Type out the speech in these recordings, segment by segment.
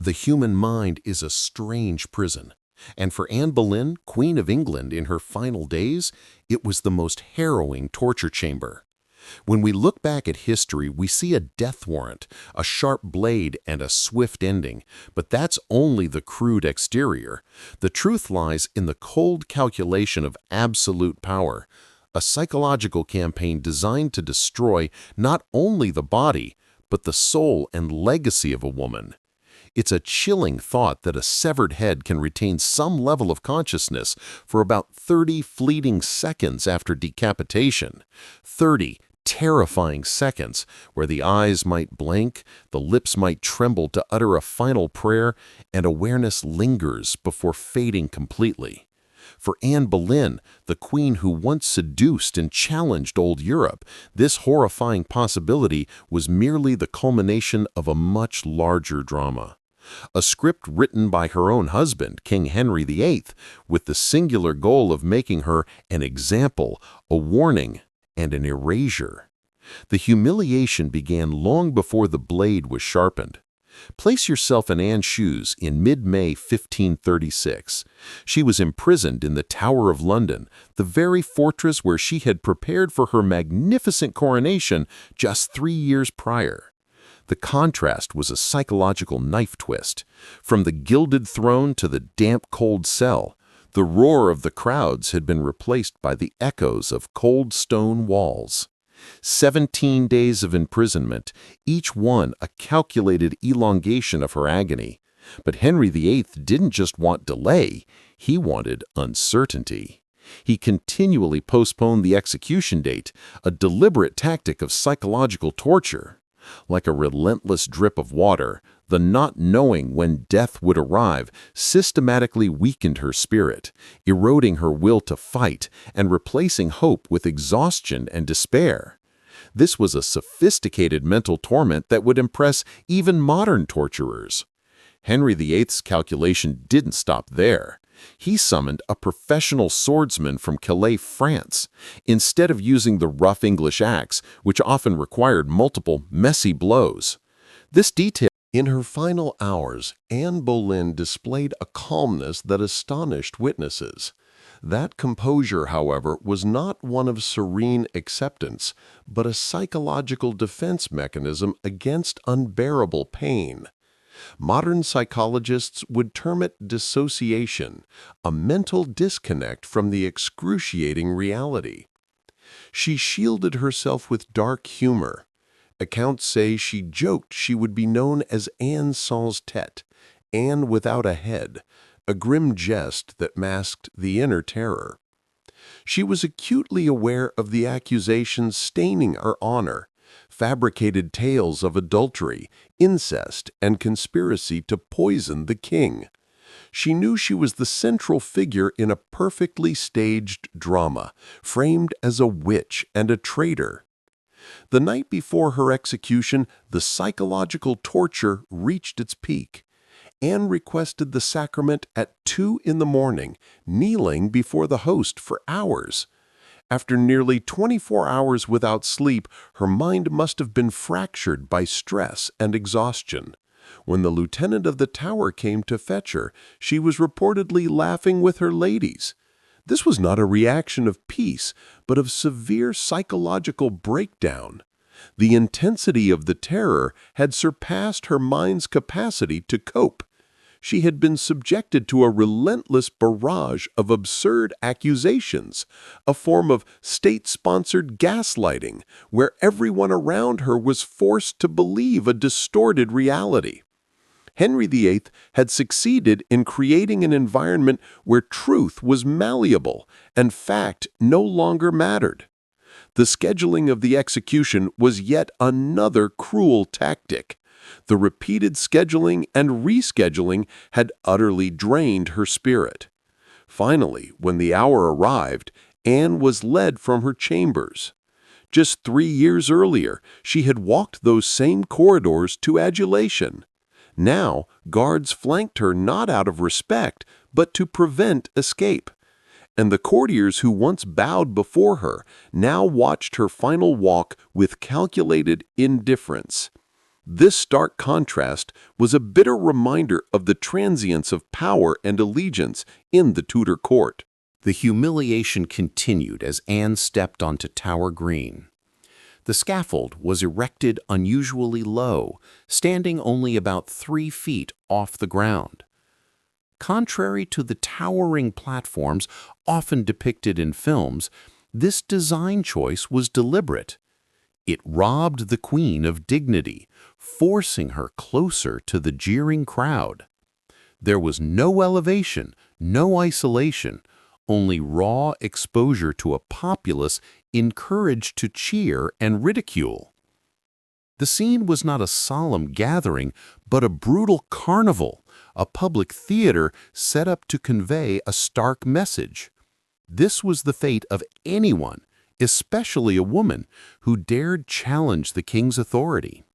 The human mind is a strange prison, and for Anne Boleyn, Queen of England in her final days, it was the most harrowing torture chamber. When we look back at history, we see a death warrant, a sharp blade, and a swift ending, but that's only the crude exterior. The truth lies in the cold calculation of absolute power, a psychological campaign designed to destroy not only the body, but the soul and legacy of a woman. It's a chilling thought that a severed head can retain some level of consciousness for about 30 fleeting seconds after decapitation. 30 terrifying seconds where the eyes might blank, the lips might tremble to utter a final prayer, and awareness lingers before fading completely. For Anne Boleyn, the queen who once seduced and challenged old Europe, this horrifying possibility was merely the culmination of a much larger drama. A script written by her own husband, King Henry VIII, with the singular goal of making her an example, a warning, and an erasure. The humiliation began long before the blade was sharpened. Place yourself in Anne's shoes in mid-May 1536. She was imprisoned in the Tower of London, the very fortress where she had prepared for her magnificent coronation just 3 years prior. The contrast was a psychological knife twist. From the gilded throne to the damp, cold cell, the roar of the crowds had been replaced by the echoes of cold stone walls. 17 days of imprisonment, each one a calculated elongation of her agony. But Henry VIII didn't just want delay, he wanted uncertainty. He continually postponed the execution date, a deliberate tactic of psychological torture. Like a relentless drip of water, the not knowing when death would arrive systematically weakened her spirit, eroding her will to fight and replacing hope with exhaustion and despair. This was a sophisticated mental torment that would impress even modern torturers. Henry VIII's calculation didn't stop there. He summoned a professional swordsman from Calais, France, instead of using the rough English axe, which often required multiple, messy blows. This detail. In her final hours, Anne Boleyn displayed a calmness that astonished witnesses. That composure, however, was not one of serene acceptance, but a psychological defense mechanism against unbearable pain. Modern psychologists would term it dissociation, a mental disconnect from the excruciating reality. She shielded herself with dark humor. Accounts say she joked she would be known as Anne sans tête, Anne without a head, a grim jest that masked the inner terror. She was acutely aware of the accusations staining her honor, fabricated tales of adultery, incest, and conspiracy to poison the king. She knew she was the central figure in a perfectly staged drama, framed as a witch and a traitor. The night before her execution, the psychological torture reached its peak. Anne requested the sacrament at 2 a.m, kneeling before the host for hours. After nearly 24 hours without sleep, her mind must have been fractured by stress and exhaustion. When the lieutenant of the tower came to fetch her, she was reportedly laughing with her ladies. This was not a reaction of peace, but of severe psychological breakdown. The intensity of the terror had surpassed her mind's capacity to cope. She had been subjected to a relentless barrage of absurd accusations, a form of state-sponsored gaslighting, where everyone around her was forced to believe a distorted reality. Henry VIII had succeeded in creating an environment where truth was malleable and fact no longer mattered. The scheduling of the execution was yet another cruel tactic. The repeated scheduling and rescheduling had utterly drained her spirit. Finally, when the hour arrived, Anne was led from her chambers. Just 3 years earlier, she had walked those same corridors to adulation. Now, guards flanked her not out of respect, but to prevent escape. And the courtiers who once bowed before her now watched her final walk with calculated indifference. This stark contrast was a bitter reminder of the transience of power and allegiance in the Tudor court. The humiliation continued as Anne stepped onto Tower Green. The scaffold was erected unusually low, standing only about 3 feet off the ground. Contrary to the towering platforms often depicted in films, this design choice was deliberate. It robbed the Queen of dignity, forcing her closer to the jeering crowd. There was no elevation, no isolation, only raw exposure to a populace encouraged to cheer and ridicule. The scene was not a solemn gathering, but a brutal carnival, a public theater set up to convey a stark message. This was the fate of anyone, especially a woman, who dared challenge the king's authority.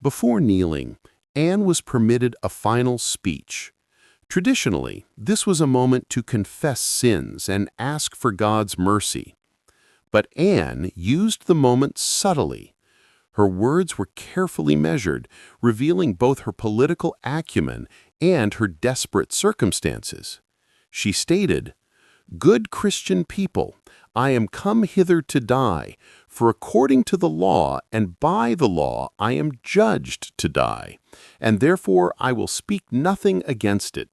Before kneeling, Anne was permitted a final speech. Traditionally, this was a moment to confess sins and ask for God's mercy. But Anne used the moment subtly. Her words were carefully measured, revealing both her political acumen and her desperate circumstances. She stated, "Good Christian people, I am come hither to die, for according to the law and by the law I am judged to die, and therefore I will speak nothing against it."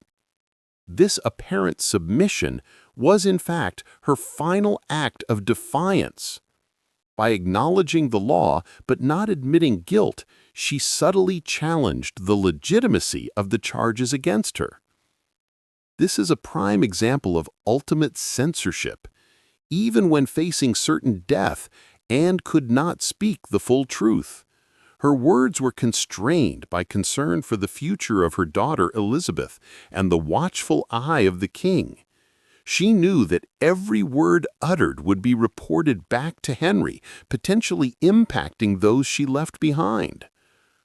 This apparent submission was in fact her final act of defiance. By acknowledging the law but not admitting guilt, she subtly challenged the legitimacy of the charges against her. This is a prime example of ultimate censorship. Even when facing certain death, Anne could not speak the full truth. Her words were constrained by concern for the future of her daughter Elizabeth and the watchful eye of the king. She knew that every word uttered would be reported back to Henry, potentially impacting those she left behind.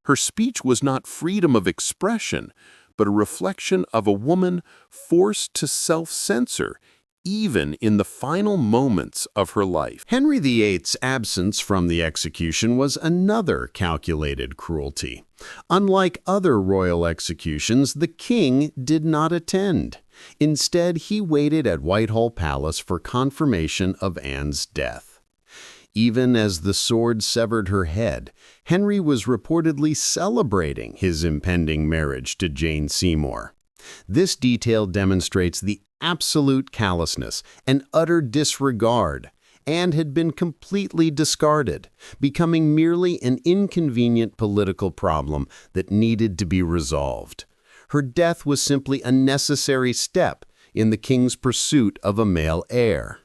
Her speech was not freedom of expression, but a reflection of a woman forced to self-censor, even in the final moments of her life. Henry VIII's absence from the execution was another calculated cruelty. Unlike other royal executions, the king did not attend. Instead, he waited at Whitehall Palace for confirmation of Anne's death. Even as the sword severed her head, Henry was reportedly celebrating his impending marriage to Jane Seymour. This detail demonstrates the absolute callousness and utter disregard. Anne had been completely discarded, becoming merely an inconvenient political problem that needed to be resolved. Her death was simply a necessary step in the king's pursuit of a male heir.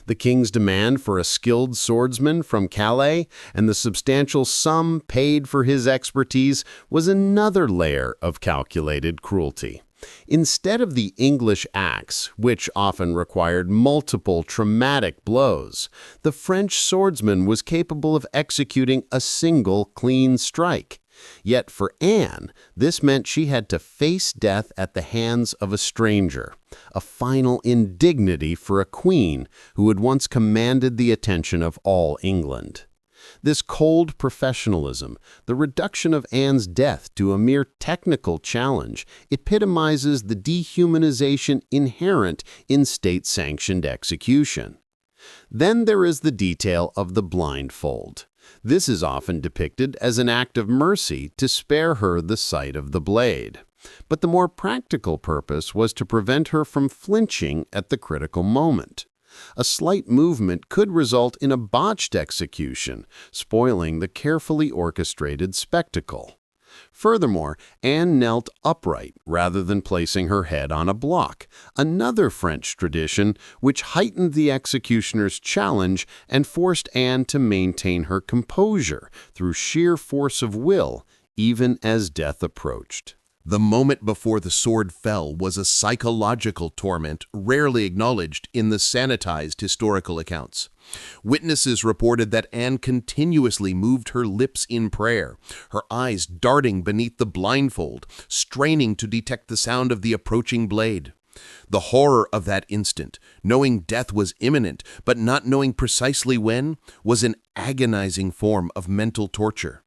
The king's demand for a skilled swordsman from Calais and the substantial sum paid for his expertise was another layer of calculated cruelty. Instead of the English axe, which often required multiple traumatic blows, the French swordsman was capable of executing a single clean strike. Yet for Anne, this meant she had to face death at the hands of a stranger, a final indignity for a queen who had once commanded the attention of all England. This cold professionalism, the reduction of Anne's death to a mere technical challenge, epitomizes the dehumanization inherent in state-sanctioned execution. Then there is the detail of the blindfold. This is often depicted as an act of mercy to spare her the sight of the blade. But the more practical purpose was to prevent her from flinching at the critical moment. A slight movement could result in a botched execution, spoiling the carefully orchestrated spectacle. Furthermore, Anne knelt upright rather than placing her head on a block, another French tradition which heightened the executioner's challenge and forced Anne to maintain her composure through sheer force of will, even as death approached. The moment before the sword fell was a psychological torment rarely acknowledged in the sanitized historical accounts. Witnesses reported that Anne continuously moved her lips in prayer, her eyes darting beneath the blindfold, straining to detect the sound of the approaching blade. The horror of that instant, knowing death was imminent but not knowing precisely when, was an agonizing form of mental torture.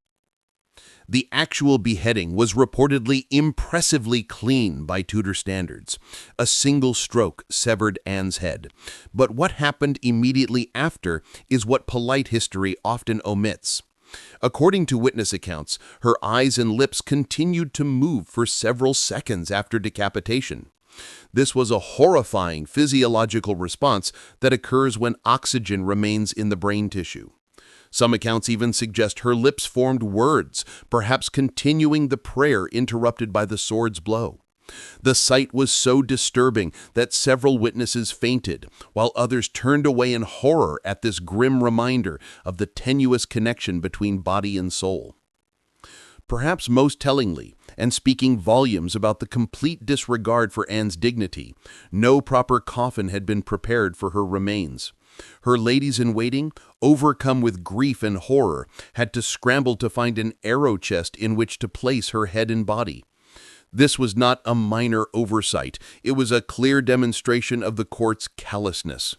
The actual beheading was reportedly impressively clean by Tudor standards. A single stroke severed Anne's head. But what happened immediately after is what polite history often omits. According to witness accounts, her eyes and lips continued to move for several seconds after decapitation. This was a horrifying physiological response that occurs when oxygen remains in the brain tissue. Some accounts even suggest her lips formed words, perhaps continuing the prayer interrupted by the sword's blow. The sight was so disturbing that several witnesses fainted, while others turned away in horror at this grim reminder of the tenuous connection between body and soul. Perhaps most tellingly, and speaking volumes about the complete disregard for Anne's dignity, no proper coffin had been prepared for her remains. Her ladies-in-waiting, overcome with grief and horror, had to scramble to find an arrow chest in which to place her head and body. This was not a minor oversight. It was a clear demonstration of the court's callousness.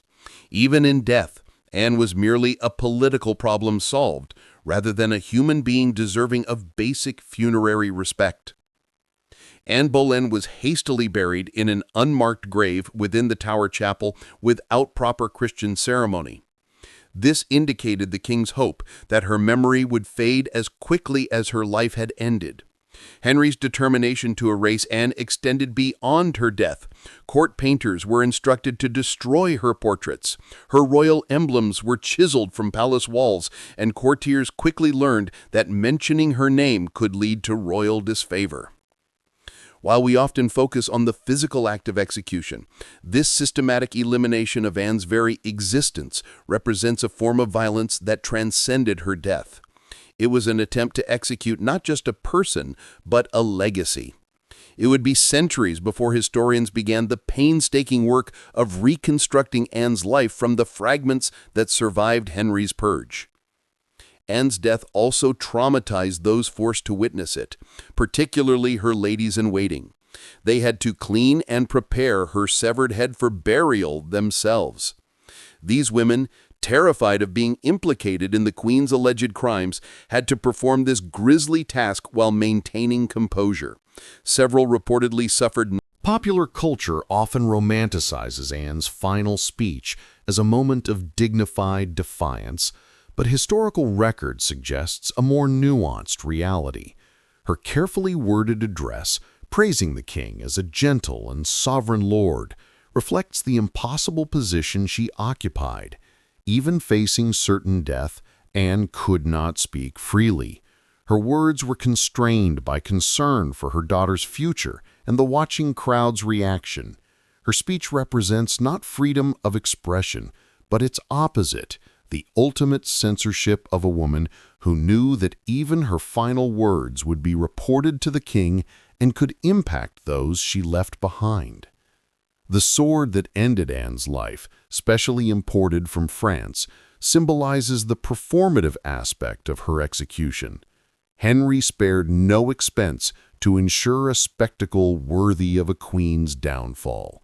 Even in death, Anne was merely a political problem solved, rather than a human being deserving of basic funerary respect. Anne Boleyn was hastily buried in an unmarked grave within the Tower Chapel without proper Christian ceremony. This indicated the king's hope that her memory would fade as quickly as her life had ended. Henry's determination to erase Anne extended beyond her death. Court painters were instructed to destroy her portraits. Her royal emblems were chiseled from palace walls, and courtiers quickly learned that mentioning her name could lead to royal disfavor. While we often focus on the physical act of execution, this systematic elimination of Anne's very existence represents a form of violence that transcended her death. It was an attempt to execute not just a person, but a legacy. It would be centuries before historians began the painstaking work of reconstructing Anne's life from the fragments that survived Henry's purge. Anne's death also traumatized those forced to witness it, particularly her ladies-in-waiting. They had to clean and prepare her severed head for burial themselves. These women, terrified of being implicated in the Queen's alleged crimes, had to perform this grisly task while maintaining composure. Several reportedly suffered. Popular culture often romanticizes Anne's final speech as a moment of dignified defiance, but historical record suggests a more nuanced reality. Her carefully worded address, praising the king as a gentle and sovereign lord, reflects the impossible position she occupied. Even facing certain death, Anne could not speak freely. Her words were constrained by concern for her daughter's future and the watching crowd's reaction. Her speech represents not freedom of expression, but its opposite, the ultimate censorship of a woman who knew that even her final words would be reported to the king and could impact those she left behind. The sword that ended Anne's life, specially imported from France, symbolizes the performative aspect of her execution. Henry spared no expense to ensure a spectacle worthy of a queen's downfall.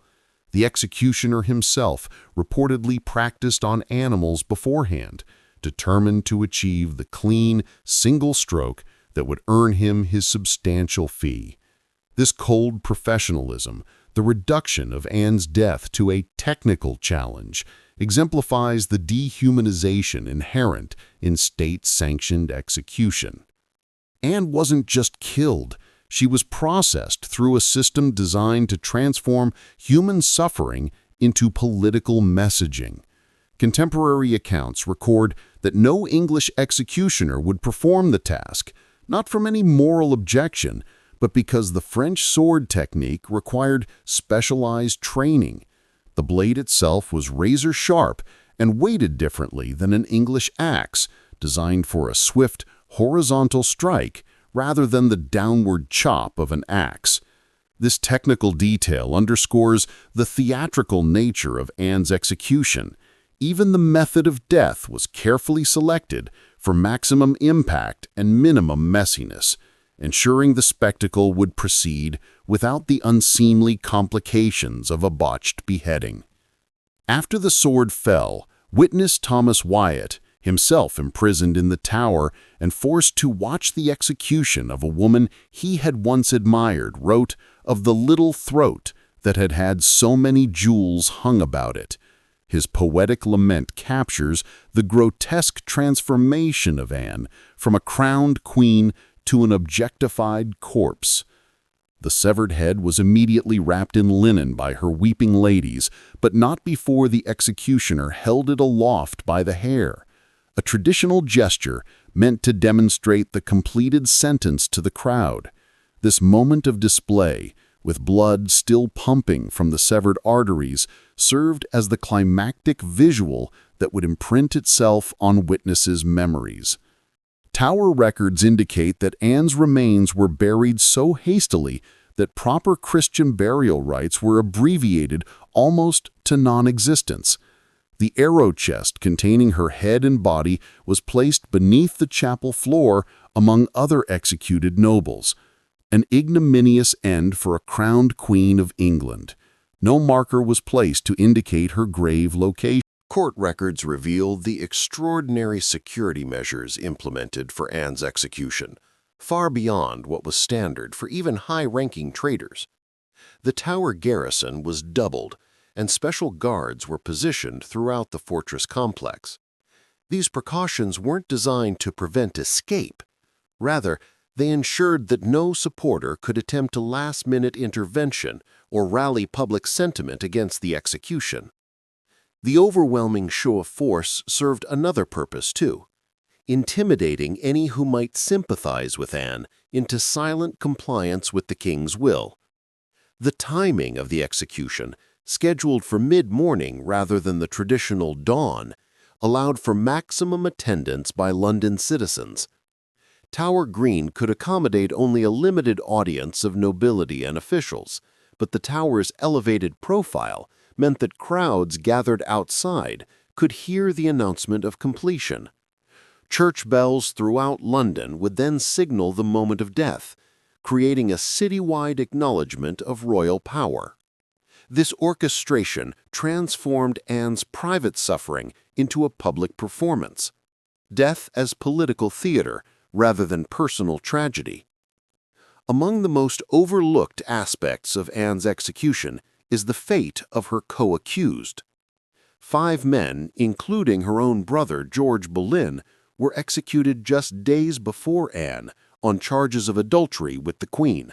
The executioner himself reportedly practiced on animals beforehand, determined to achieve the clean, single stroke that would earn him his substantial fee. This cold professionalism, the reduction of Anne's death to a technical challenge, exemplifies the dehumanization inherent in state-sanctioned execution. Anne wasn't just killed, she was processed through a system designed to transform human suffering into political messaging. Contemporary accounts record that no English executioner would perform the task, not from any moral objection, but because the French sword technique required specialized training. The blade itself was razor-sharp and weighted differently than an English axe, designed for a swift, horizontal strike rather than the downward chop of an axe. This technical detail underscores the theatrical nature of Anne's execution. Even the method of death was carefully selected for maximum impact and minimum messiness, ensuring the spectacle would proceed without the unseemly complications of a botched beheading. After the sword fell, witness Thomas Wyatt, himself imprisoned in the Tower and forced to watch the execution of a woman he had once admired, wrote of the little throat that had had so many jewels hung about it. His poetic lament captures the grotesque transformation of Anne from a crowned queen to an objectified corpse. The severed head was immediately wrapped in linen by her weeping ladies, but not before the executioner held it aloft by the hair, a traditional gesture meant to demonstrate the completed sentence to the crowd. This moment of display, with blood still pumping from the severed arteries, served as the climactic visual that would imprint itself on witnesses' memories. Tower records indicate that Anne's remains were buried so hastily that proper Christian burial rites were abbreviated almost to non-existence. The arrow chest containing her head and body was placed beneath the chapel floor among other executed nobles. An ignominious end for a crowned queen of England. No marker was placed to indicate her grave location. Court records reveal the extraordinary security measures implemented for Anne's execution, far beyond what was standard for even high-ranking traitors. The Tower garrison was doubled, and special guards were positioned throughout the fortress complex. These precautions weren't designed to prevent escape. Rather, they ensured that no supporter could attempt a last-minute intervention or rally public sentiment against the execution. The overwhelming show of force served another purpose, too, intimidating any who might sympathize with Anne into silent compliance with the king's will. The timing of the execution, scheduled for mid-morning rather than the traditional dawn, allowed for maximum attendance by London citizens. Tower Green could accommodate only a limited audience of nobility and officials, but the Tower's elevated profile meant that crowds gathered outside could hear the announcement of completion. Church bells throughout London would then signal the moment of death, creating a citywide acknowledgement of royal power. This orchestration transformed Anne's private suffering into a public performance. Death as political theater rather than personal tragedy. Among the most overlooked aspects of Anne's execution is the fate of her co-accused. 5 men, including her own brother George Boleyn, were executed just days before Anne on charges of adultery with the Queen.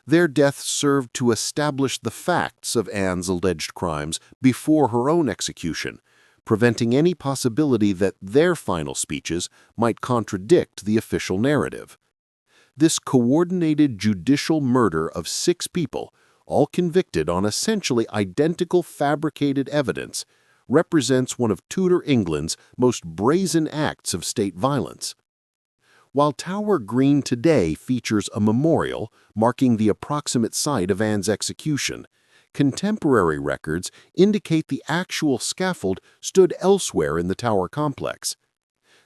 Their deaths served to establish the facts of Anne's alleged crimes before her own execution, preventing any possibility that their final speeches might contradict the official narrative. This coordinated judicial murder of 6 people, all convicted on essentially identical fabricated evidence, represents one of Tudor England's most brazen acts of state violence. While Tower Green today features a memorial marking the approximate site of Anne's execution, contemporary records indicate the actual scaffold stood elsewhere in the Tower complex.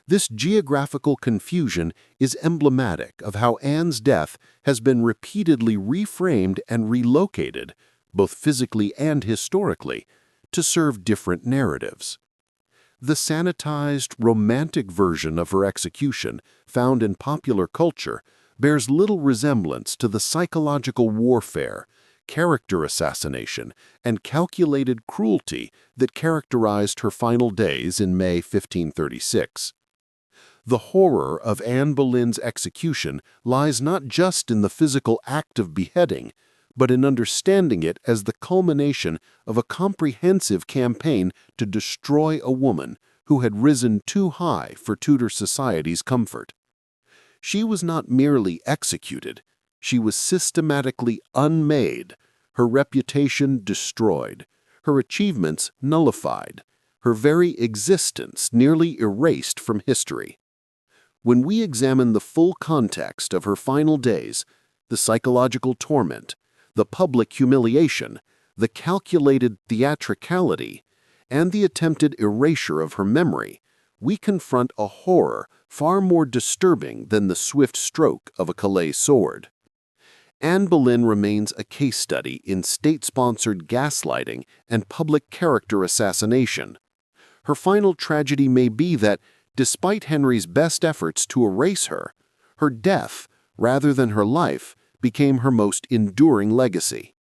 This geographical confusion is emblematic of how Anne's death has been repeatedly reframed and relocated, both physically and historically, to serve different narratives. The sanitized, romantic version of her execution, found in popular culture, bears little resemblance to the psychological warfare, character assassination, and calculated cruelty that characterized her final days in May 1536. The horror of Anne Boleyn's execution lies not just in the physical act of beheading, but in understanding it as the culmination of a comprehensive campaign to destroy a woman who had risen too high for Tudor society's comfort. She was not merely executed, she was systematically unmade, her reputation destroyed, her achievements nullified, her very existence nearly erased from history. When we examine the full context of her final days, the psychological torment, the public humiliation, the calculated theatricality, and the attempted erasure of her memory, we confront a horror far more disturbing than the swift stroke of a Calais sword. Anne Boleyn remains a case study in state-sponsored gaslighting and public character assassination. Her final tragedy may be that, Despite Henry's best efforts to erase her, her death, rather than her life, became her most enduring legacy.